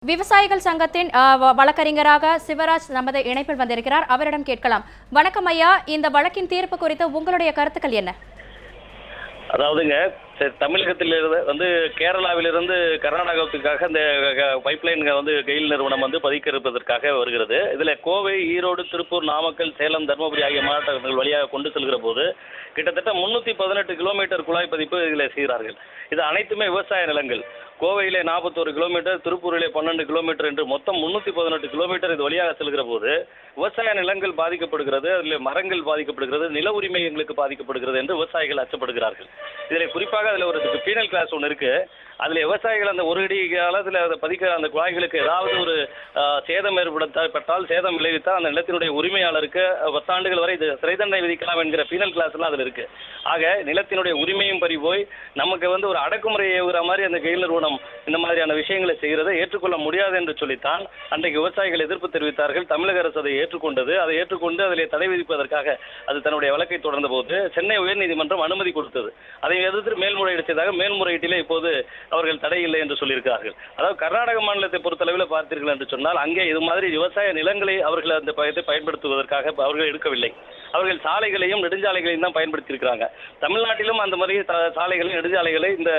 விவசாயிகள் சங்கத்தின் வழக்கறிஞராக சிவராஜ் நமது இணைப்பில் வந்திருக்கிறார். அவரிடம் கேட்கலாம். வணக்கம் ஐயா, இந்த வழக்கின் தீர்ப்பு குறித்து உங்களுடைய கருத்துக்கள் என்ன? அதாவதுங்க, தமிழகத்திலிருந்து கேரளாவிலிருந்து கர்நாடகத்துக்காக இந்த பைப்லைன் கெயில் நிறுவனம் பதிக்க இருப்பதற்காக வருகிறது. இதுல கோவை, ஈரோடு, திருப்பூர், நாமக்கல், சேலம், தருமபுரி ஆகிய மாவட்டங்கள் வழியாக கொண்டு செல்கிற போது கிட்டத்தட்ட 318 கிலோமீட்டர் குழாய் பதிப்பு இதில் செய்கிறார்கள். இது அனைத்துமே விவசாய நிலங்கள். கோவையிலே 41 கிலோமீட்டர், திருப்பூரிலே 12 கிலோமீட்டர் என்று மொத்தம் 318 கிலோமீட்டர் இது வழியாக செல்கிற போது விவசாய நிலங்கள் பாதிக்கப்படுகிறது, அதில் மரங்கள் பாதிக்கப்படுகிறது, நில உரிமை எங்களுக்கு பாதிக்கப்படுகிறது என்று விவசாயிகள் அச்சப்படுகிறார்கள். இதில் குறிப்பாக அதில் ஒரு பீனல் கிளாஸ் ஒன்று இருக்கு. அதில் விவசாயிகள் அந்த ஒரு அடி காலத்தில் அதை பதிக்க அந்த குழாய்களுக்கு ஏதாவது ஒரு சேதம் ஏற்பட்டால், சேதம் விளைவித்தால் அந்த நிலத்தினுடைய உரிமையாளருக்கு 10 ஆண்டுகள் வரை இது சிறை தண்டனை விதிக்கலாம் என்கிற பீனல் கிளாஸ் எல்லாம் அதில் இருக்கு. ஆக நிலத்தினுடைய உரிமையும் பறி போய் நமக்கு ஒரு அடக்குமுறையை ஏவுகிற மாதிரி அந்த கெயில் நிறுவனம் இந்த மாதிரியான விஷயங்களை செய்கிறதை ஏற்றுக்கொள்ள முடியாது என்று சொல்லித்தான் அன்றைக்கு விவசாயிகள் எதிர்ப்பு தெரிவித்தார்கள். தமிழக அரசு அதை ஏற்றுக்கொண்டது. அதை ஏற்றுக்கொண்டு அதிலே தடை விதிப்பதற்காக அது தன்னுடைய வழக்கை தொடர்ந்த போது சென்னை உயர்நீதிமன்றம் அனுமதி கொடுத்தது. அதை எதிர்த்து மேல்முறையீடு செய்தாக மேல்முறையீட்டிலே இப்போது அவர்கள் தடை இல்லை என்று சொல்லியிருக்கிறார்கள். அதாவது கர்நாடக மாநிலத்தை பொறுத்தளவில் பார்த்தீர்கள் என்று சொன்னால் அங்கே இது மாதிரி விவசாய நிலங்களை அவர்கள் அந்த பயன்படுத்துவதற்காக அவர்கள் எடுக்கவில்லை. அவர்கள் சாலைகளையும் நெடுஞ்சாலைகளையும் தான் பயன்படுத்தி இருக்கிறாங்க. தமிழ்நாட்டிலும் அந்த மாதிரி சாலைகளையும் நெடுஞ்சாலைகளை இந்த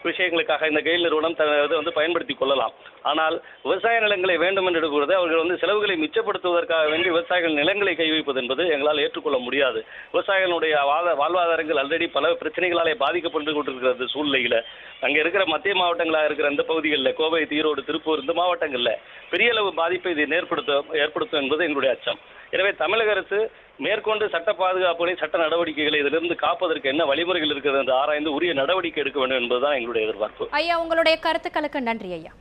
விஷயங்களுக்காக இந்த கெயில் நிறுவனம் பயன்படுத்திக் கொள்ளலாம். ஆனால் விவசாய நிலங்களை வேண்டும் என்று எடுக்கிறது அவர்கள் செலவுகளை மிச்சப்படுத்துவதற்காக வேண்டி விவசாயிகள் நிலங்களை கை வைப்பது என்பது எங்களால் ஏற்றுக்கொள்ள முடியாது. விவசாயிகளுடைய வாழ்வாதாரங்கள் ஆல்ரெடி பல பிரச்சனைகளாலே பாதிக்கப்பட்டு கொண்டிருக்கிறது சூழ்நிலையில அங்கே இருக்கிற மத்திய மாவட்டங்களாக இருக்கிற இந்த பகுதிகளில் கோவை, ஈரோடு, திருப்பூர் இந்த மாவட்டங்களில் பெரிய அளவு பாதிப்பை இது ஏற்படுத்தும் என்பது எங்களுடைய அச்சம். எனவே தமிழக அரசு மேற்கொண்டு சட்ட பாதுகாப்புகளை, சட்ட நடவடிக்கைகளை இதிலிருந்து காப்பதற்கு என்ன வழிமுறைகள் இருக்கிறது என்று ஆராய்ந்து உரிய நடவடிக்கை எடுக்க வேண்டும் என்பதுதான் எங்களுடைய எதிர்பார்ப்பு. ஐயா, உங்களுடைய கருத்துக்களுக்கு நன்றி ஐயா.